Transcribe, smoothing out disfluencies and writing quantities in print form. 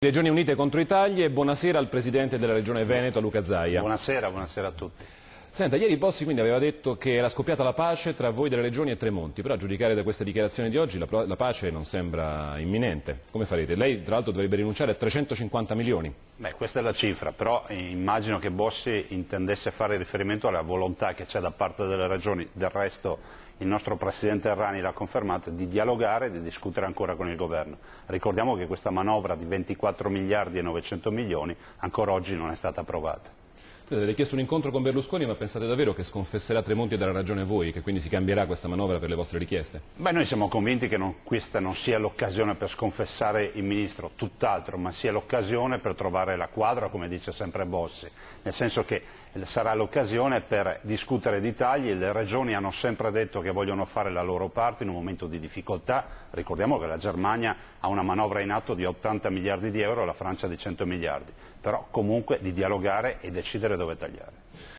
Regioni Unite contro i tagli e buonasera al Presidente della Regione Veneto, Luca Zaia. Buonasera a tutti. Senta, ieri Bossi quindi aveva detto che era scoppiata la pace tra voi delle Regioni e Tremonti, però a giudicare da queste dichiarazioni di oggi la pace non sembra imminente. Come farete? Lei tra l'altro dovrebbe rinunciare a 350 milioni. Beh, questa è la cifra, però immagino che Bossi intendesse fare riferimento alla volontà che c'è da parte delle Regioni, del resto il nostro Presidente Errani l'ha confermato, di dialogare e di discutere ancora con il Governo. Ricordiamo che questa manovra di 24 miliardi e 900 milioni ancora oggi non è stata approvata. Avete chiesto un incontro con Berlusconi, ma pensate davvero che sconfesserà Tremonti e darà ragione a voi, che quindi si cambierà questa manovra per le vostre richieste? Beh, noi siamo convinti che questa non sia l'occasione per sconfessare il Ministro, tutt'altro, ma sia l'occasione per trovare la quadra, come dice sempre Bossi, nel senso che sarà l'occasione per discutere di tagli. Le Regioni hanno sempre detto che vogliono fare la loro parte in un momento di difficoltà. Ricordiamo che la Germania ha una manovra in atto di 80 miliardi di euro e la Francia di 100 miliardi, però comunque di dialogare e decidere dove tagliare.